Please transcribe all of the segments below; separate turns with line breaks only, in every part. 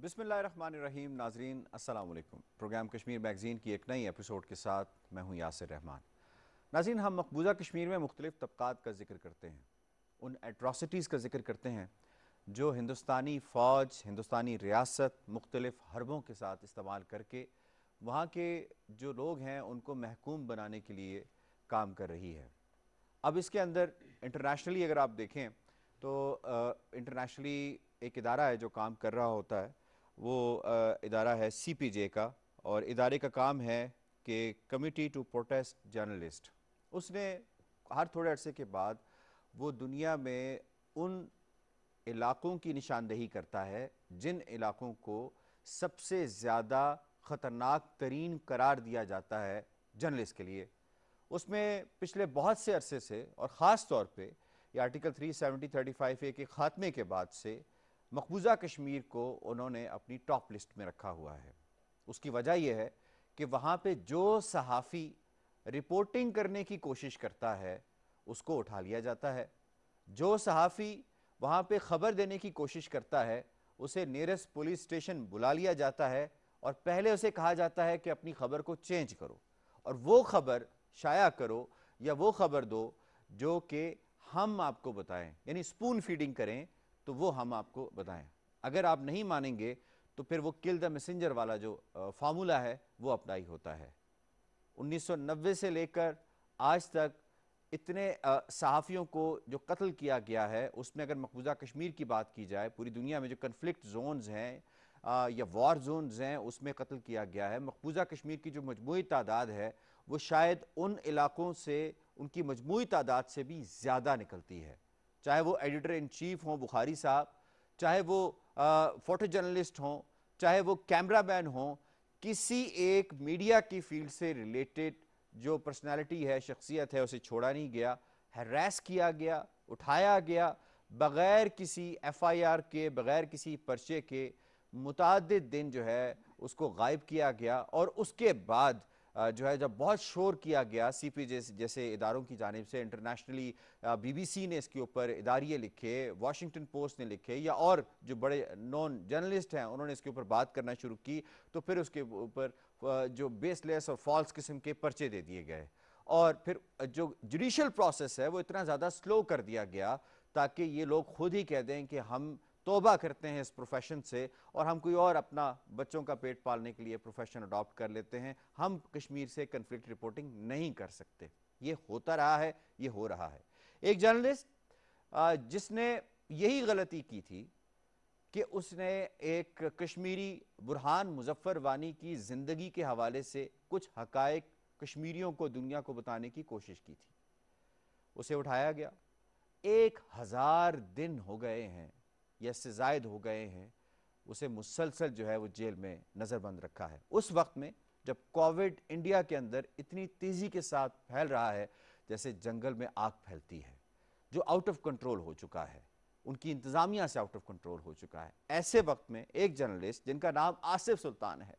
بسم اللہ الرحمن الرحیم. ناظرین السلام علیکم. پروگرام کشمیر میگزین کی ایک نئی ایپیسوڈ کے ساتھ میں ہوں یاسر رحمان. ناظرین، ہم مقبوضہ کشمیر میں مختلف طبقات کا ذکر کرتے ہیں، ان ایٹراسٹیز کا ذکر کرتے ہیں جو ہندوستانی فوج، ہندوستانی ریاست مختلف حربوں کے ساتھ استعمال کر کے وہاں کے جو لوگ ہیں ان کو محکوم بنانے کے لیے کام کر رہی ہے. اب اس کے اندر انٹرنیشنلی اگر آپ دیکھیں تو انٹرنیشنلی ایک ادارہ ہے جو کام کر رہا ہوتا ہے، وہ ادارہ ہے سی پی جے کا، اور ادارے کا کام ہے کہ کمیٹی ٹو پروٹیسٹ جرنلسٹ. اس نے ہر تھوڑے عرصے کے بعد وہ دنیا میں ان علاقوں کی نشاندہی کرتا ہے جن علاقوں کو سب سے زیادہ خطرناک ترین قرار دیا جاتا ہے جرنلسٹ کے لیے. اس میں پچھلے بہت سے عرصے سے، اور خاص طور پہ یہ آرٹیکل 370-35A کے خاتمے کے بعد سے مقبوضہ کشمیر کو انہوں نے اپنی ٹاپ لسٹ میں رکھا ہوا ہے. اس کی وجہ یہ ہے کہ وہاں پہ جو صحافی رپورٹنگ کرنے کی کوشش کرتا ہے اس کو اٹھا لیا جاتا ہے، جو صحافی وہاں پہ خبر دینے کی کوشش کرتا ہے اسے نیرسٹ پولیس اسٹیشن بلا لیا جاتا ہے اور پہلے اسے کہا جاتا ہے کہ اپنی خبر کو چینج کرو اور وہ خبر شائع کرو یا وہ خبر دو جو کہ ہم آپ کو بتائیں، یعنی سپون فیڈنگ کریں تو وہ ہم آپ کو بتائیں. اگر آپ نہیں مانیں گے تو پھر وہ کل دا میسنجر والا جو فارمولہ ہے وہ اپلائی ہوتا ہے. 1990 سے لے کر آج تک اتنے صحافیوں کو جو قتل کیا گیا ہے، اس میں اگر مقبوضہ کشمیر کی بات کی جائے، پوری دنیا میں جو کنفلکٹ زونز ہیں یا وار زونز ہیں اس میں قتل کیا گیا ہے. مقبوضہ کشمیر کی جو مجموعی تعداد ہے وہ شاید ان علاقوں سے، ان کی مجموعی تعداد سے بھی زیادہ نکلتی ہے. چاہے وہ ایڈیٹر ان چیف ہوں بخاری صاحب، چاہے وہ فوٹو جرنلسٹ ہوں، چاہے وہ کیمرہ مین ہوں، کسی ایک میڈیا کی فیلڈ سے ریلیٹڈ جو پرسنالٹی ہے، شخصیت ہے، اسے چھوڑا نہیں گیا، ہیراس کیا گیا، اٹھایا گیا، بغیر کسی ایف آئی آر کے، بغیر کسی پرچے کے متعدد دن جو ہے اس کو غائب کیا گیا. اور اس کے بعد جو ہے جب بہت شور کیا گیا سی پی جیسے اداروں کی جانب سے، انٹرنیشنلی بی بی سی نے اس کے اوپر اداریے لکھے، واشنگٹن پوسٹ نے لکھے، یا اور جو بڑے نون جرنلسٹ ہیں انہوں نے اس کے اوپر بات کرنا شروع کی، تو پھر اس کے اوپر جو بیس لیس اور فالس قسم کے پرچے دے دیے گئے. اور پھر جو جوڈیشل پروسیس ہے وہ اتنا زیادہ سلو کر دیا گیا تاکہ یہ لوگ خود ہی کہہ دیں کہ ہم توبہ کرتے ہیں اس پروفیشن سے اور ہم کوئی اور اپنا بچوں کا پیٹ پالنے کے لیے پروفیشن اڈاپٹ کر لیتے ہیں، ہم کشمیر سے کنفلکٹ رپورٹنگ نہیں کر سکتے. یہ ہوتا رہا ہے، یہ ہو رہا ہے. ایک جرنلسٹ جس نے یہی غلطی کی تھی کہ اس نے ایک کشمیری برہان مظفر وانی کی زندگی کے حوالے سے کچھ حقائق کشمیریوں کو، دنیا کو بتانے کی کوشش کی تھی، اسے اٹھایا گیا. 1000 دن ہو گئے ہیں یا اس سے زائد ہو گئے ہیں اسے مسلسل جو ہے وہ جیل میں نظر بند رکھا ہے. اس وقت میں جب کووڈ انڈیا کے اندر اتنی تیزی کے ساتھ پھیل رہا ہے جیسے جنگل میں آگ پھیلتی ہے، جو آؤٹ آف کنٹرول ہو چکا ہے، ان کی انتظامیہ سے آؤٹ آف کنٹرول ہو چکا ہے. ایسے وقت میں ایک جرنلسٹ جن کا نام آصف سلطان ہے،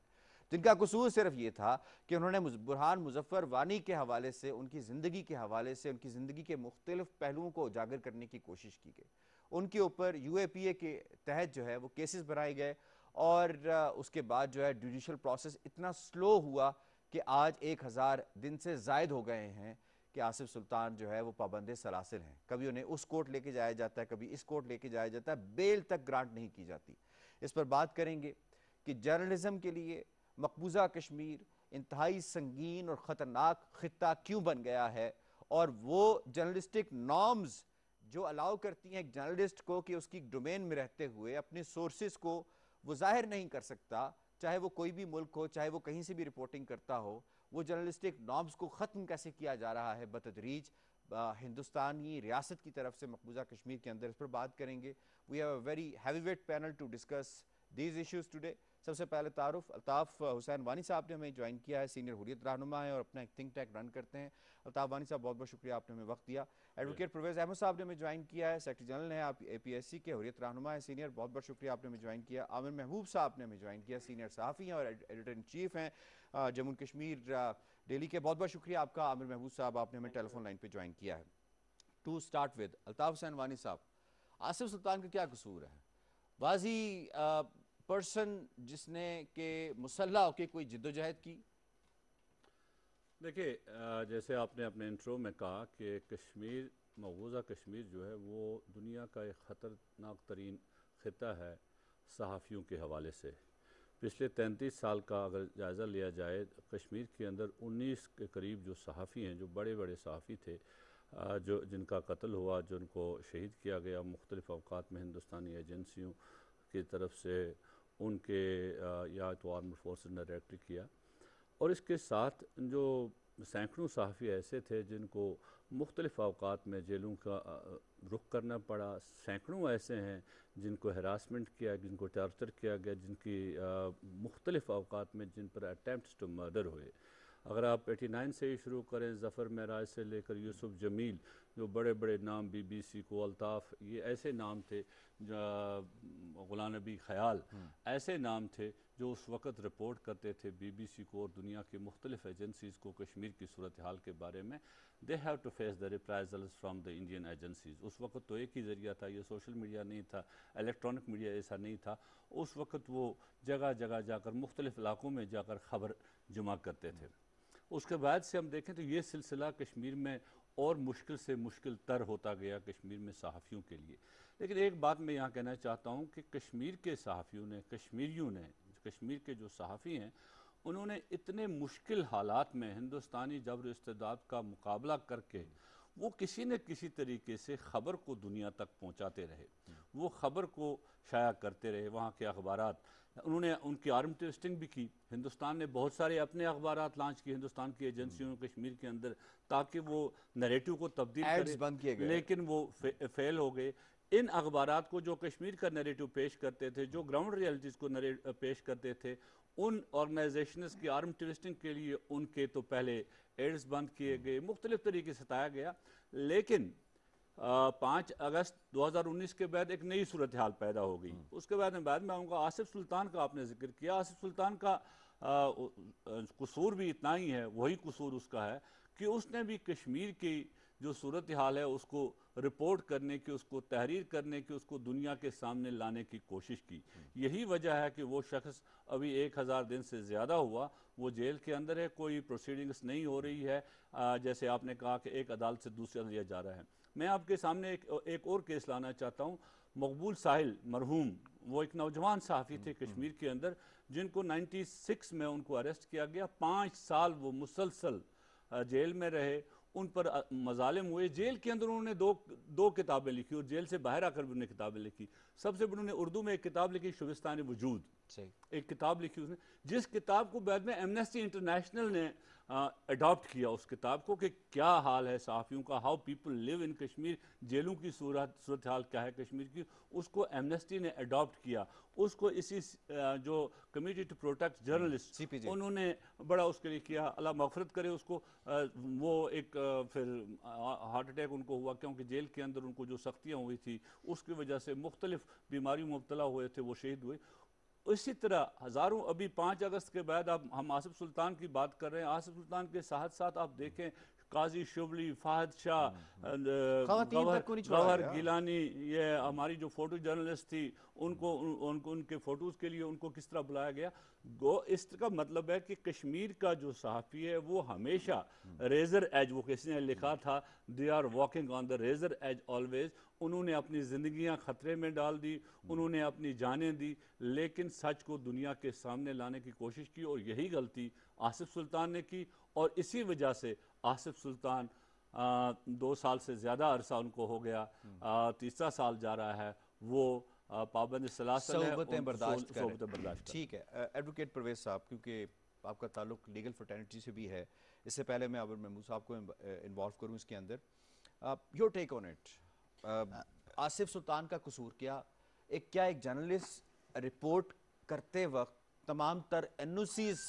جن کا قصور صرف یہ تھا کہ انہوں نے برہان مظفر وانی کے حوالے سے، ان کی زندگی کے حوالے سے، ان کی زندگی کے مختلف پہلوؤں کو اجاگر کرنے کی کوشش کی گئی. ان کے اوپر یو اے پی اے کے تحت جو ہے وہ کیسز بنائے گئے، اور اس کے بعد جو ہے جوڈیشل پروسیس اتنا سلو ہوا کہ آج 1000 دن سے زائد ہو گئے ہیں کہ آصف سلطان جو ہے وہ پابند سلاسل ہیں. کبھی انہیں اس کورٹ لے کے جایا جاتا ہے، کبھی اس کورٹ لے کے جایا جاتا ہے، بیل تک گرانٹ نہیں کی جاتی. اس پر بات کریں گے کہ جرنلزم کے لیے مقبوضہ کشمیر انتہائی سنگین اور خطرناک خطہ کیوں بن گیا ہے، اور وہ جرنلسٹک نارمز جو الاؤ کرتی ہیں ایک جرنلسٹ کو کہ اس کی ڈومین میں رہتے ہوئے اپنے سورسز کو وہ ظاہر نہیں کر سکتا، چاہے وہ کوئی بھی ملک ہو، چاہے وہ کہیں سے بھی رپورٹنگ کرتا ہو. وہ جرنلسٹک نارمز کو ختم کیسے کیا جا رہا ہے بتدریج ہندوستانی ریاست کی طرف سے مقبوضہ کشمیر کے اندر، اس پر بات کریں گے. We have a very heavy weight panel to discuss these issues today. سب سے پہلے تعارف، الطاف حسین وانی صاحب نے ہمیں جوائن کیا ہے، سینئر حریت رہنما ہے اور اپنا ایک تھنک ٹینک رن کرتے ہیں. الطاف وانی صاحب بہت بہت شکریہ، آپ نے ہمیں وقت دیا. ایڈوکیٹ پرویز احمد صاحب نے ہمیں جوائن کیا ہے، سیکرٹری جنرل ہیں آپ اے پی ایس سی کے، حریت رہنما ہے سینئر، بہت بہت شکریہ آپ نے ہمیں جوائن کیا. عامر محبوب صاحب نے ہمیں جوائن کیا، سینئر صحافی ہیں اور ایڈیٹر ان چیف ہیں جموں کشمیر ڈیلی کے. بہت بہت شکریہ آپ کا عامر محبوب صاحب، آپ نے ہمیں ٹیلی فون لائن پہ جوائن کیا ہے. To start with Altaf Hussain وانی صاحب، آصف سلطان کا کیا قصور ہے؟ واضح پرسن جس نے کہ مسلح ہو کے کوئی جدوجہد کی؟
دیکھیے جیسے آپ نے اپنے انٹرو میں کہا کہ کشمیر، مقبوضہ کشمیر جو ہے وہ دنیا کا ایک خطرناک ترین خطہ ہے صحافیوں کے حوالے سے۔ پچھلے 33 سال کا اگر جائزہ لیا جائے، کشمیر کے اندر 19 کے قریب جو صحافی ہیں، جو بڑے بڑے صحافی تھے، جن کا قتل ہوا، جن کو شہید کیا گیا مختلف اوقات میں ہندوستانی ایجنسیوں کی طرف سے، ان کے یا تو آرمڈ فورسز نے ڈائریکٹ کیا، اور اس کے ساتھ جو سینکڑوں صحافی ایسے تھے جن کو مختلف اوقات میں جیلوں کا رخ کرنا پڑا، سینکڑوں ایسے ہیں جن کو ہراسمنٹ کیا، جن کو ٹارچر کیا گیا، جن کی مختلف اوقات میں جن پر اٹیمپٹس ٹو مرڈر ہوئے۔ اگر آپ 89 سے ہی شروع کریں، ظفر معراج سے لے کر یوسف جمیل، جو بڑے بڑے نام، بی بی سی کو، الطاف، یہ ایسے نام تھے، غلام نبی خیال، ایسے نام تھے جو اس وقت رپورٹ کرتے تھے بی بی سی کو اور دنیا کی مختلف ایجنسیز کو کشمیر کی صورتحال کے بارے میں۔ they have to face the reprisals from the Indian agencies۔ اس وقت تو ایک ہی ذریعہ تھا، یہ سوشل میڈیا نہیں تھا، الیکٹرانک میڈیا ایسا نہیں تھا۔ اس وقت وہ جگہ جگہ جا کر، مختلف علاقوں میں جا کر خبر جمع کرتے تھے۔ اس کے بعد سے ہم دیکھیں تو یہ سلسلہ کشمیر میں اور مشکل سے مشکل تر ہوتا گیا کشمیر میں صحافیوں کے لیے۔ لیکن ایک بات میں یہاں کہنا چاہتا ہوں کہ کشمیر کے صحافیوں نے، کشمیریوں نے، کشمیر کے جو صحافی ہیں، انہوں نے اتنے مشکل حالات میں ہندوستانی جبر و استبداد کا مقابلہ کر کے وہ کسی نہ کسی طریقے سے خبر کو دنیا تک پہنچاتے رہے، وہ خبر کو شائع کرتے رہے۔ وہاں کے اخبارات، انہوں نے ان کی آرم ٹویسٹنگ بھی کی۔ ہندوستان نے بہت سارے اپنے اخبارات لانچ کیے، ہندوستان کی ایجنسیوں نے کشمیر کے اندر، تاکہ وہ نیریٹو کو تبدیل کرے،
بند کیے گئے،
لیکن وہ فیل ہو گئے۔ ان اخبارات کو جو کشمیر کا نیریٹو پیش کرتے تھے، جو گراؤنڈ ریالٹیز کو پیش کرتے تھے، ان آرگنائزیشنز کی آرم ٹویسٹنگ کے لیے ان کے تو پہلے ایڈز بند کیے گئے، مختلف طریقے سے ستایا گیا۔ لیکن 5 اگست 2019 کے بعد ایک نئی صورتحال پیدا ہو گئی۔ اس کے بعد میں آؤں گا، آصف سلطان کا آپ نے ذکر کیا۔ آصف سلطان کا قصور بھی اتنا ہی ہے، وہی قصور اس کا ہے کہ اس نے بھی کشمیر کی جو صورتحال ہے اس کو رپورٹ کرنے کی، اس کو تحریر کرنے کی، اس کو دنیا کے سامنے لانے کی کوشش کی۔ یہی وجہ ہے کہ وہ شخص ابھی 1000 دن سے زیادہ ہوا وہ جیل کے اندر ہے، کوئی پروسیڈنگز نہیں ہو رہی ہے، جیسے آپ نے کہا کہ ایک عدالت سے دوسری عدالت لیا جا رہا ہے۔ میں آپ کے سامنے ایک اور کیس لانا چاہتا ہوں۔ مقبول ساحل مرحوم، وہ ایک نوجوان صحافی تھے کشمیر کے اندر، جن کو 96 میں ان کو اریسٹ کیا گیا۔ 5 سال وہ مسلسل جیل میں رہے، ان پر مظالم ہوئے۔ جیل کے اندر انہوں نے دو کتابیں لکھی، اور جیل سے باہر آ کر بھی انہوں نے کتابیں لکھی۔ سب سے بڑی انہوں نے اردو میں ایک کتاب لکھی، شبستان وجود، ایک کتاب لکھی اس نے، جس کتاب کو بعد میں ایمنسٹی انٹرنیشنل نے اڈاپٹ کیا اس کتاب کو، کہ کیا حال ہے صحافیوں کا، ہاؤ پیپل لیو ان کشمیر، جیلوں کی صورتحال کیا ہے کشمیر کی، اس کو ایمنسٹی نے اڈاپٹ کیا۔ اس کو اسی جو کمیٹی ٹو پروٹیکٹ جرنلسٹ، انہوں نے بڑا اس کے لیے کیا، اللہ مغفرت کرے اس کو۔ وہ ایک پھر ہارٹ اٹیک ان کو ہوا، کیونکہ جیل کے اندر ان کو جو سختیاں ہوئی تھی اس کی وجہ سے مختلف بیماریوں میں مبتلا ہوئے تھے، وہ شہید ہوئے۔ اسی طرح ہزاروں، ابھی 5 اگست کے بعد اب ہم آصف سلطان کی بات کر رہے ہیں، آصف سلطان کے ساتھ ساتھ آپ دیکھیں قاضی شبلی، فہد شاہ، گوہر گیلانی، یہ ہماری جو فوٹو جرنلسٹ تھی، ان کے فوٹوز کے لیے ان کو کس طرح بلایا گیا۔ اس کا مطلب ہے کہ کشمیر کا جو صحافی ہے وہ ہمیشہ ریزر ایج، وہ کسی نے لکھا تھا they are walking on the razor edge always، انہوں نے اپنی زندگیاں خطرے میں ڈال دی، انہوں نے اپنی جانیں دی، لیکن سچ کو دنیا کے سامنے لانے کی کوشش کی، اور یہی غلطی آصف سلطان نے کی۔ اور اسی وجہ سے آصف سلطان 2 سال سے زیادہ عرصہ ان کو ہو گیا، تیسرا سال جا رہا ہے، وہ پابند سلاسل ہے،
صحبتیں برداشت کریں۔
برداشت۔
ٹھیک ہے ایڈوکیٹ پرویز صاحب، کیونکہ آپ کا تعلق لیگل فرٹرنٹی سے بھی ہے، اس سے پہلے میں عابر محمود صاحب کو انوالو کروں اس کے اندر، your take on it, Asif Sultan کا قصور کیا؟ ایک جرنلسٹ رپورٹ کرتے وقت تمام تر NOCs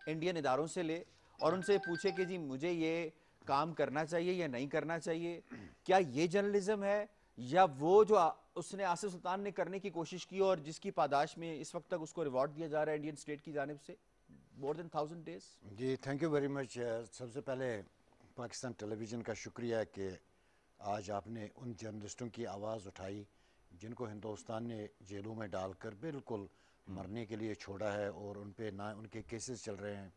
انڈین اداروں سے لے اور ان سے پوچھے کہ جی مجھے یہ کام کرنا چاہیے یا نہیں کرنا چاہیے، کیا یہ جرنلزم ہے، یا وہ جو اس نے آصف سلطان نے کرنے کی کوشش کی اور جس کی پاداش میں اس وقت تک اس کو ریوارڈ دیا جا رہا ہے انڈین اسٹیٹ کی جانب سے more than 1000 days؟
جی تھینک یو ویری مچ۔ سب سے پہلے پاکستان ٹیلی ویژن کا شکریہ کہ آج آپ نے ان جرنلسٹوں کی آواز اٹھائی جن کو ہندوستان نے جیلوں میں ڈال کر بالکل مرنے کے لیے چھوڑا ہے اور ان پہ نہ ان کے کیسز چل رہے ہیں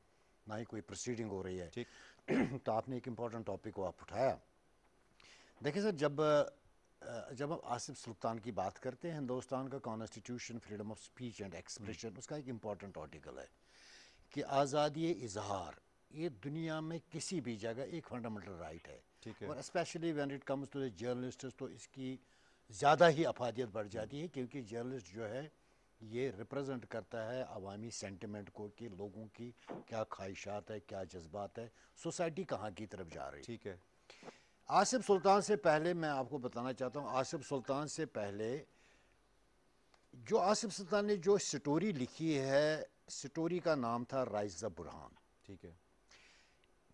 نہ ہی کوئی پروسیڈنگ ہو رہی ہے. تو آپ نے ایک امپورٹنٹ ٹاپک کو آپ اٹھایا. دیکھیں سر, جب ہم آصف سلطان کی بات کرتے ہیں, ہندوستان کا constitution freedom of speech and expression, اس کا ایک امپورٹنٹ آرٹیکل ہے کہ آزادی اظہار یہ دنیا میں کسی بھی جگہ ایک فنڈامنٹل رائٹ ہے, اور especially when it comes to the journalists تو اس کی زیادہ ہی افادیت بڑھ جاتی ہے, کیونکہ جرنلسٹ جو ہے یہ ریپرزنٹ کرتا ہے عوامی سینٹیمنٹ کو کہ لوگوں کی کیا خواہشات ہے, کیا جذبات ہے, سوسائٹی کہاں کی طرف جا رہی.
ٹھیک ہے.
آصف سلطان سے پہلے میں آپ کو بتانا چاہتا ہوں, آصف سلطان سے پہلے جو آصف سلطان نے جو سٹوری لکھی ہے, سٹوری کا نام تھا رائز دا برہان.
ٹھیک ہے.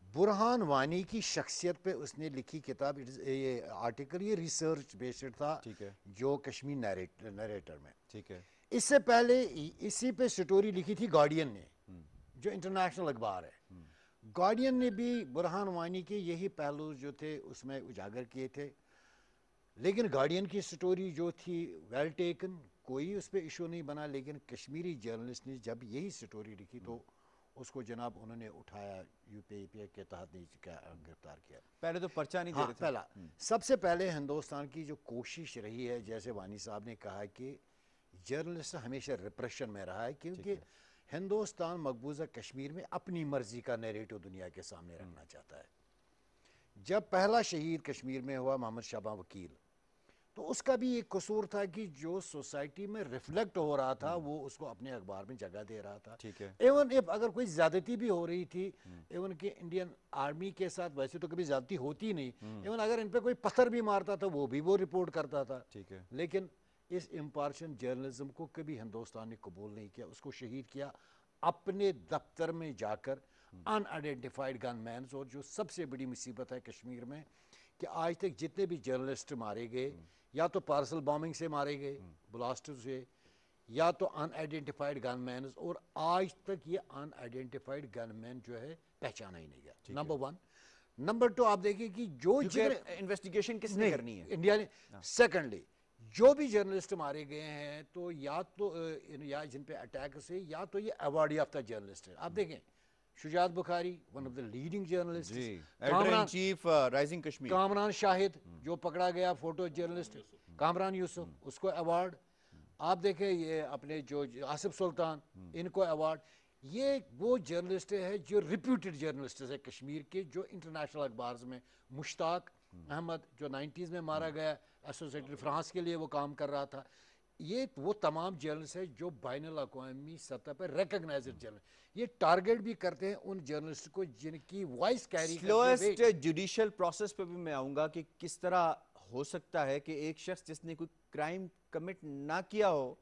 برہان وانی کی شخصیت پہ اس نے لکھی کتاب, یہ آرٹیکل یہ ریسرچ بیسڈ تھا,
ٹھیک ہے.
جو کشمیر نیریٹر میں.
ٹھیک ہے.
اس سے پہلے اسی پہ سٹوری لکھی تھی گارڈین نے, جو انٹرنیشنل اخبار ہے. گارڈین نے بھی برہان وانی کے یہی پہلو جو تھے اس میں اجاگر کیے تھے, لیکن گارڈین کی سٹوری جو تھی ویل ٹیکن, کوئی اس پہ ایشو نہیں بنا. لیکن کشمیری جرنلسٹ نے جب یہی سٹوری لکھی تو اس کو جناب انہوں نے اٹھایا, یو پی اے کے تحت گرفتار کیا.
پہلے تو پرچہ نہیں دے
ہاں,
رہے تھے.
پہلا سب سے پہلے ہندوستان کی جو کوشش رہی ہے, جیسے وانی صاحب نے کہا کہ جرنلسٹ ہمیشہ ریپریشن میں رہا ہے, کیونکہ ہندوستان مقبوضہ کشمیر میں اپنی مرضی کا نیریٹو دنیا کے سامنے رکھنا چاہتا ہے. جب پہلا شہید کشمیر میں ہوا محمد شاباں وکیل, تو اس کا بھی ایک قصور تھا کہ جو سوسائٹی میں ریفلیکٹ ہو رہا تھا وہ اس کو اپنے اخبار میں جگہ دے رہا تھا.
ٹھیک ہے.
ایون اگر کوئی زیادتی بھی ہو رہی تھی, ایون کہ انڈین آرمی کے ساتھ ویسے تو کبھی زیادتی ہوتی نہیں, ایون اگر ان پہ کوئی پتھر بھی مارتا تھا وہ رپورٹ کرتا تھا.
ٹھیک ہے.
لیکن اس امپارشن جرنلزم کو کبھی ہندوستان نے قبول نہیں کیا, اس کو شہید کیا اپنے دفتر میں جا کر ان آئیڈینٹیفائڈ گن مینز. اور جو سب سے بڑی مصیبت ہے کشمیر میں کہ آج تک جتنے بھی جرنلسٹ مارے گئے, یا تو پارسل بامبنگ سے مارے گئے, بلاسٹ سے, یا تو ان آئیڈینٹیفائڈ گن مینز, اور آج تک یہ ان آئیڈینٹیفائڈ گن مین جو ہے پہچانا ہی نہیں گیا. نمبر 1. نمبر 2, آپ دیکھیں کہ جو
انویسٹیگیشن کس نے کرنی ہے,
انڈیا نے. سیکنڈلی, جو بھی جرنلسٹ مارے گئے ہیں تو یا جن پہ اٹیک سے, یا تو یہ ایوارڈ یافتہ جرنلسٹ ہے. آپ دیکھیں Shujaat Bukhari, one of the leading journalist.
Editor in chief rising Kashmir.
Kamran Shahid جو پکڑا گیا فوٹو جرنلسٹ, کامران یوسف, اس کو ایوارڈ. آپ دیکھیں یہ اپنے جو آصف سلطان, ان کو ایوارڈ. یہ وہ جرنلسٹ ہے جو ریپیوٹیڈ جرنلسٹ ہے کشمیر کے, جو انٹرنیشنل اخبار میں. مشتاق احمد جو 90s میں مارا گیا, ایسوسیٹڈ فرانس کے لیے وہ کام کر رہا تھا. یہ وہ تمام جرنلسٹ ہیں جو بین الاقوامی سطح پر ریکگنائزڈ جرنلسٹ. یہ ٹارگیٹ بھی کرتے ہیں ان جرنلسٹ کو جن کی وائس کیری کرتے ہیں.
سلویسٹ جوڈیشل پروسیس پہ بھی میں آؤں گا کہ کس طرح ہو سکتا ہے کہ ایک شخص جس نے کوئی کرائم کمٹ نہ کیا ہو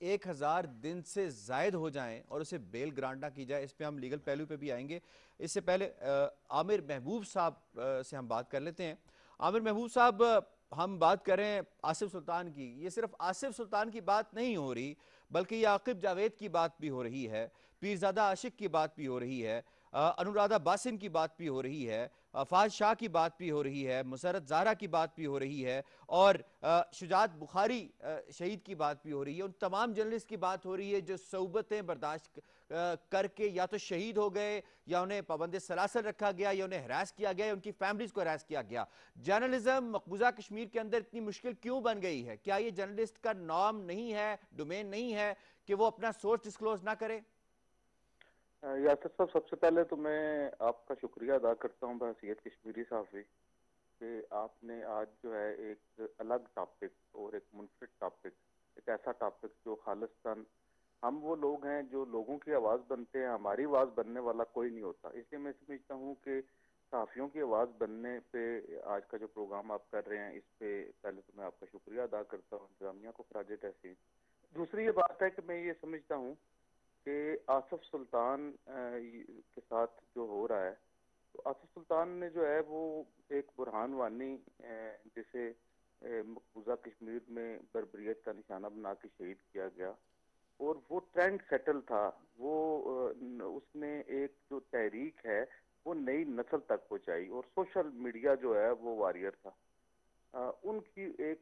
1000 دن سے زائد ہو جائیں اور اسے بیل گرانٹا کی جائے. اس پہ ہم لیگل پہلو پہ بھی آئیں گے. اس سے پہلے عامر محبوب صاحب سے ہم بات کر لیتے ہیں. عامر محبوب صاحب, ہم بات کر رہے ہیں آصف سلطان کی. یہ صرف آصف سلطان کی بات نہیں ہو رہی, بلکہ یہ عاقب جاوید کی بات بھی ہو رہی ہے, پیرزادہ عاشق کی بات بھی ہو رہی ہے, انورادہ باسم کی بات بھی ہو رہی ہے, فاض شاہ کی بات بھی ہو رہی ہے, مسرت زارہ کی بات بھی ہو رہی ہے, اور شجاعت بخاری شہید کی بات بھی ہو رہی ہے. ان تمام جرنلسٹ کی بات ہو رہی ہے جو صعوبتیں برداشت کر کے یا تو شہید ہو گئے, یا انہیں پابند سلاسل رکھا گیا, یا انہیں ہراس کیا گیا, یا ان کی فیملیز کو ہراس کیا گیا. جرنلزم مقبوضہ کشمیر کے اندر اتنی مشکل کیوں بن گئی ہے؟ کیا یہ جرنلسٹ کا نام نہیں ہے, ڈومین نہیں ہے کہ وہ اپنا سورس ڈسکلوز نہ کرے؟
یاسر صاحب, سب سے پہلے تو میں آپ کا شکریہ ادا کرتا ہوں بحیثیت کشمیری صحافی کہ آپ نے آج جو ہے ایک الگ ٹاپک اور ایک منفرد ٹاپک, ایک ایسا ٹاپک جو خالصتاً ہم وہ لوگ ہیں جو لوگوں کی آواز بنتے ہیں, ہماری آواز بننے والا کوئی نہیں ہوتا. اس لیے میں سمجھتا ہوں کہ صحافیوں کی آواز بننے پہ آج کا جو پروگرام آپ کر رہے ہیں, اس پہ پہلے تو میں آپ کا شکریہ ادا کرتا ہوں, انتظامیہ کو خراج تحسین. دوسری یہ بات ہے کہ میں یہ سمجھتا ہوں کہ آصف سلطان کے ساتھ جو ہو رہا ہے, تو آصف سلطان نے جو ہے وہ ایک برہان وانی جسے مقبوضہ کشمیر میں بربریت کا نشانہ بنا کے شہید کیا گیا, اور وہ ٹرینڈ سیٹل تھا. وہ اس نے ایک جو تحریک ہے وہ نئی نسل تک پہنچائی, اور سوشل میڈیا جو ہے وہ واریر تھا. ان کی ایک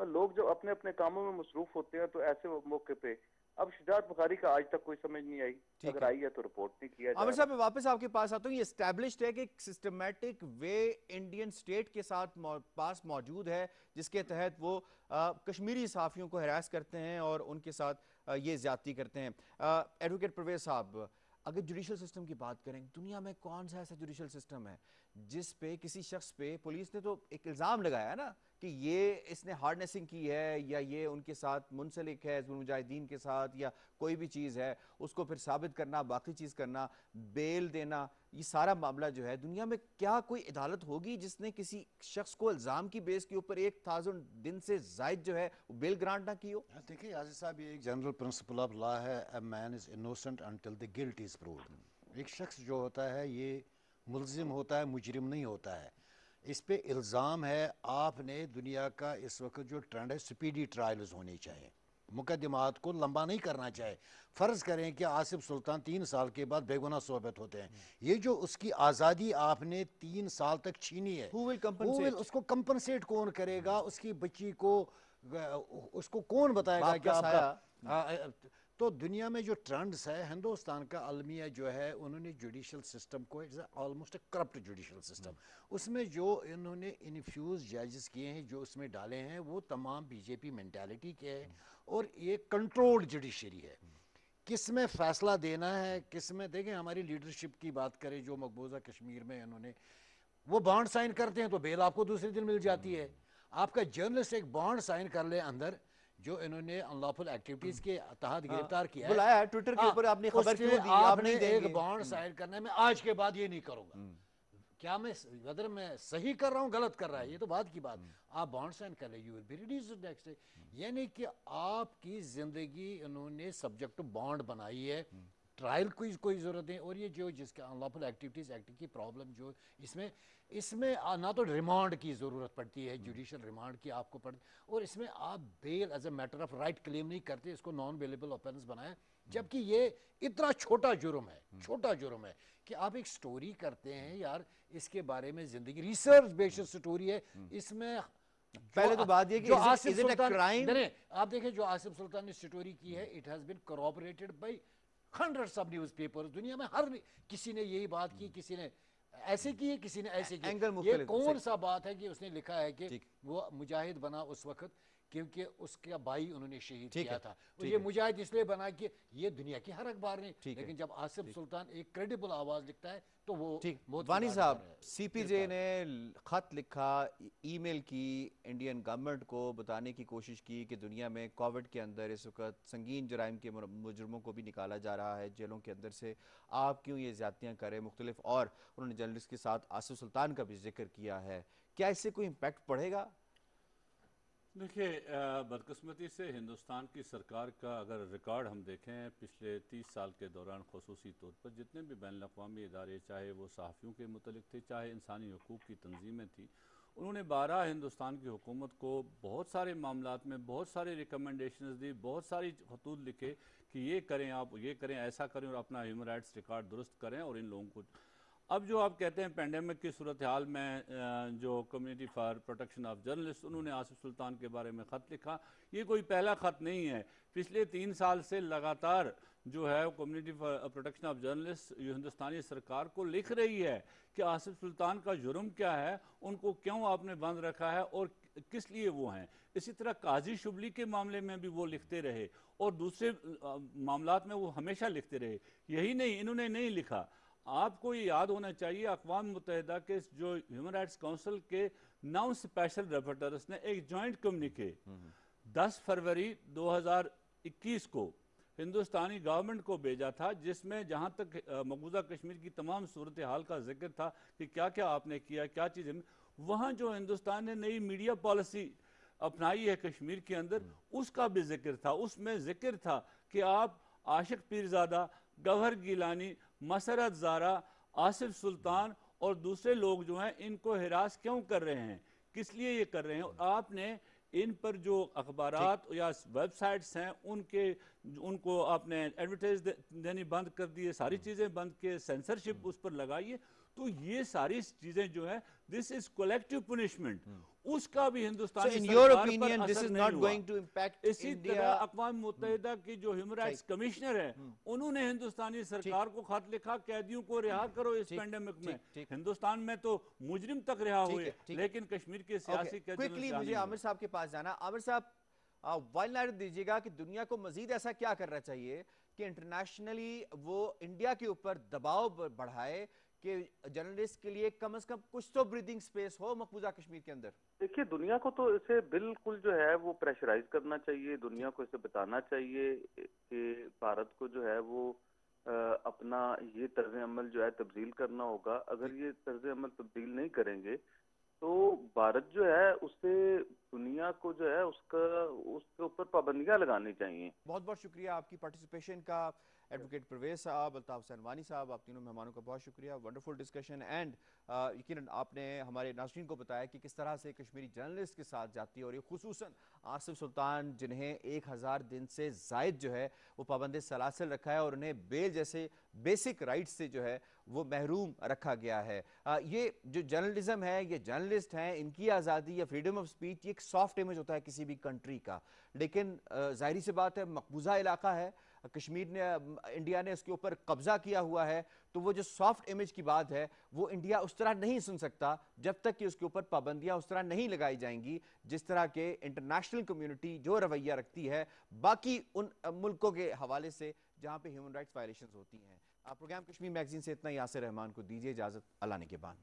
پر لوگ جو اپنے اپنے کاموں میں مصروف ہوتے ہیں تو ایسے موقع پہ اب شجاعت بخاری کا آج تک کوئی سمجھ نہیں آئی، اگر آئی ہے تو رپورٹ نہیں کیا جا
عامر
رہا۔
صاحب میں واپس آپ کے پاس آتا ہوں. یہ اسٹیبلشڈ ہے کہ ایک سسٹمیٹک وے انڈین سٹیٹ کے ساتھ پاس موجود ہے جس کے تحت وہ کشمیری صحافیوں کو ہراس کرتے ہیں اور ان کے ساتھ یہ زیادتی کرتے ہیں. ایڈوکیٹ پرویز صاحب، اگر جوڈیشل سسٹم کی بات کریں، دنیا میں کون سا ایسا جوڈیشل سسٹم ہے جس پہ کسی شخص پہ پولیس نے تو ایک الزام لگایا نا کہ یہ اس نے ہارڈنیسنگ کی ہے یا یہ ان کے ساتھ منسلک ہے حزب المجاہدین کے ساتھ یا کوئی بھی چیز ہے، اس کو پھر ثابت کرنا، باقی چیز کرنا، بیل دینا، یہ سارا معاملہ جو ہے دنیا میں کیا کوئی عدالت ہوگی جس نے کسی شخص کو الزام کی بیس کے اوپر 1000 دن سے زائد جو ہے بیل گرانٹ نہ کی ہو؟
دیکھیے یاسر صاحب، یہ ایک جنرل پرنسپل آف لا ہے، a man is innocent until the guilt is proved. ایک شخص جو ہوتا ہے یہ ملزم ہوتا ہے، مجرم نہیں ہوتا ہے. اس پہ الزام ہے. آپ نے دنیا کا اس وقت جو ٹرینڈ ہے، سپیڈی ٹرائلز ہونی چاہیے، مقدمات کو لمبا نہیں کرنا چاہیے. فرض کریں کہ آصف سلطان 3 سال کے بعد بے گناہ ثابت ہوتے ہیں، یہ جو اس کی آزادی آپ نے 3 سال تک چھینی ہے، اس کو کمپنسیٹ کون کرے گا؟ اس کی بچی کو اس کو کون بتائے گا کہ آپ کا؟ تو دنیا میں جو ٹرینڈز ہے، ہندوستان کا المیہ جو ہے، انہوں نے جوڈیشل سسٹم کو آلموسٹ کرپٹ جوڈیشل سسٹم، اس میں جو انہوں نے انفیوز ججز کیے ہیں، جو اس میں ڈالے ہیں، وہ تمام بی جے پی مینٹیلٹی کے ہیں اور یہ کنٹرولڈ جوڈیشری ہے. کس میں فیصلہ دینا ہے، کس میں؟ دیکھیں ہماری لیڈرشپ کی بات کریں جو مقبوضہ کشمیر میں انہوں نے، وہ بانڈ سائن کرتے ہیں تو بیل آپ کو دوسرے دن مل جاتی ہے. آپ کا جرنلسٹ ایک بانڈ سائن کر لے اندر، جو انہوں نے انلافل ایکٹیویٹیز کے تحت گرفتار کیا ہے،
بلایا ٹویٹر کے اوپر، آپ نے خبر کیوں دی؟
آپ نے ایک بانڈ سائن کرنے میں آج کے بعد یہ نہیں کروں گا. کیا میں ویدر میں صحیح کر رہا ہوں، غلط کر رہا ہے، یہ تو بات کی بات. آپ بانڈ سائن کر لیں، you will be released next day. یعنی کہ آپ کی زندگی انہوں نے سبجیکٹ بانڈ بنائی ہے، ٹرائل کی کوئی ضرورت نہیں. اور یہ جو جس کا انلافل ایکٹیویٹیز ایکٹ کی پرابلم جو اس میں نہ تو ریمانڈ کی ضرورت پڑتی ہے، جوڈیشل ریمانڈ کی آپ کو پڑتی، اور اس میں آپ bail as a matter of right claim نہیں کرتے، اس کو نان بیلیبل آفینس بنایا. جبکہ یہ اتنا چھوٹا جرم ہے کہ آپ ایک سٹوری کرتے ہیں یار، اس کے بارے میں زندگی ریسرچ بیسڈ سٹوری ہے. اس میں
پہلے تو بات یہ کہ
آصف سلطان، آپ دیکھیں جو آصف سلطان نے سٹوری کی ہے، it has been corroborated by hundreds of newspapers. دنیا میں ہر کسی نے یہی بات کی، کسی نے ایسے کی ہے، کسی نے ایسے کی. یہ کون سا بات ہے کہ اس نے لکھا ہے کہ وہ مجاہد بنا اس وقت کیونکہ اس کا بھائی انہوں نے شہید کیا تھا. یہ مجاہد اس لیے بنا کہ یہ دنیا کی ہر اخبار نے، لیکن جب آصف سلطان ایک کریڈیبل آواز لکھتا ہے تو وہ
وانی صاحب، سی پی جے نے خط لکھا، ای میل کی انڈین گورنمنٹ کو، بتانے کی کوشش کی کہ دنیا میں کووڈ کے اندر اس وقت سنگین جرائم کے مجرموں کو بھی نکالا جا رہا ہے جیلوں کے اندر سے، آپ کیوں یہ زیادتیاں کریں مختلف، اور انہوں نے جرنلسٹ کے ساتھ آصف سلطان کا بھی ذکر کیا ہے. کیا اس سے کوئی امپیکٹ پڑے گا؟
دیکھیے، بدقسمتی سے ہندوستان کی سرکار کا اگر ریکارڈ ہم دیکھیں پچھلے 30 سال کے دوران، خصوصی طور پر جتنے بھی بین الاقوامی ادارے، چاہے وہ صحافیوں کے متعلق تھے، چاہے انسانی حقوق کی تنظیمیں تھیں، انہوں نے بارہا ہندوستان کی حکومت کو بہت سارے معاملات میں بہت سارے ریکمنڈیشنز دی، بہت ساری خطوط لکھے کہ یہ کریں، آپ یہ کریں، ایسا کریں، اور اپنا ہیومن رائٹس ریکارڈ درست کریں. اور ان لوگوں کو اب جو آپ کہتے ہیں پینڈیمک کی صورتحال میں، جو community for protection of journalist, انہوں نے آصف سلطان کے بارے میں خط لکھا. یہ کوئی پہلا خط نہیں ہے، پچھلے 3 سال سے لگاتار جو ہے community for protection of journalist ہندوستانی سرکار کو لکھ رہی ہے کہ آصف سلطان کا جرم کیا ہے، ان کو کیوں آپ نے بند رکھا ہے اور کس لیے وہ ہیں. اسی طرح قاضی شبلی کے معاملے میں بھی وہ لکھتے رہے اور دوسرے معاملات میں وہ ہمیشہ لکھتے رہے. یہی نہیں، انہوں نے نہیں لکھا. آپ کو یہ یاد ہونا چاہیے، اقوام متحدہ کے جو ہیومن رائٹس کونسل کے 9 اسپیشل رپورٹرز نے ایک جوائنٹ کمیونیکے 10 فروری 2021 کو ہندوستانی گورنمنٹ کو بھیجا تھا، جس میں جہاں تک مقبوضہ کشمیر کی تمام صورتحال کا ذکر تھا کہ کیا کیا آپ نے کیا، کیا چیزیں. وہاں جو ہندوستان نے نئی میڈیا پالیسی اپنائی ہے کشمیر کے اندر، اس کا بھی ذکر تھا. اس میں ذکر تھا کہ آپ عاشق پیرزادہ، گوہر گیلانی، مسرت زارا، آصف سلطان اور دوسرے لوگ جو ہیں، ان کو ہراس کیوں کر رہے ہیں، کس لیے یہ کر رہے ہیں. اور آپ نے ان پر جو اخبارات یا ویب سائٹس ہیں ان کو آپ نے ایڈورٹائز دینی بند کر دیے، ساری چیزیں بند کیے، سینسرشپ اس پر لگائیے. تو تو یہ ساری چیزیں جو ہیں دس از کولیکٹیو پنشمنٹ، اس کا بھی ہندوستانی
in your
سرکار
opinion,
پر
this
اثر
is
نہیں
not
ہوا۔
going to impact
اسی
India؟
طرح اقوام متحدہ کی جو ہیومن رائٹس کمشنر ہیں انہوں نے ہندوستانی سرکار کو خط لکھا قیدیوں کو رہا کرو اس پینڈیمک میں۔ ہندوستان میں تو مجرم تک رہا ہوئے، لیکن کشمیر کے سیاسی قیدیوں
کوئکلی
سے
مجھے عامر صاحب کے پاس جانا۔ عامر صاحب وائلڈ لائٹ دیجیے گا کہ دنیا کو مزید ایسا کیا کرنا چاہیے کہ انٹرنیشنلی وہ انڈیا کے اوپر دباؤ بڑھائے کہ جرنلسٹ کے لیے کم از کم کچھ تو بریدنگ سپیس ہو مقبوضہ کشمیر کے اندر؟
دیکھیے دنیا کو تو اسے بالکل جو ہے وہ پریشرائز کرنا چاہیے، دنیا کو اسے بتانا چاہیے کہ بھارت کو جو ہے وہ اپنا یہ طرز عمل جو ہے تبدیل کرنا ہوگا۔ اگر یہ طرز عمل تبدیل نہیں کریں گے تو بھارت جو ہے اسے دنیا کو جو ہے اس کے اوپر پابندیاں لگانی چاہیے۔
بہت بہت شکریہ آپ کی پارٹیسپیشن کا، ایڈوکیٹ پرویز صاحب، الطاف سنوانی صاحب، آپ تینوں مہمانوں کا بہت شکریہ، ونڈرفل ڈسکشن، اینڈ یقیناً آپ نے ہمارے ناظرین کو بتایا کہ کس طرح سے کشمیری جرنلسٹ کے ساتھ جاتی ہے، اور یہ خصوصاً آصف سلطان جنہیں 1000 دن سے زائد جو ہے وہ پابند سلاسل رکھا ہے اور انہیں بیل جیسے بیسک رائٹس سے جو ہے وہ محروم رکھا گیا ہے۔ یہ جو جرنلزم ہے، یہ جرنلسٹ ہیں، ان کی آزادی یا فریڈم آف سپیچ یہ ایک سافٹ امیج ہوتا ہے کسی بھی کنٹری کا، لیکن ظاہری سی بات ہے مقبوضہ علاقہ ہے، کشمیر نے انڈیا نے اس کے اوپر قبضہ کیا ہوا ہے، تو وہ جو سافٹ امیج کی بات ہے وہ انڈیا اس طرح نہیں سن سکتا جب تک کہ اس کے اوپر پابندیاں اس طرح نہیں لگائی جائیں گی جس طرح کے انٹرنیشنل کمیونٹی جو رویہ رکھتی ہے باقی ان ملکوں کے حوالے سے جہاں پہ ہیومن رائٹس وائلیشنز ہوتی ہیں۔ پروگرام کشمیر میگزین سے اتنا ہی، یاسر رحمان کو دیجیے اجازت، اللہ نے کے بان۔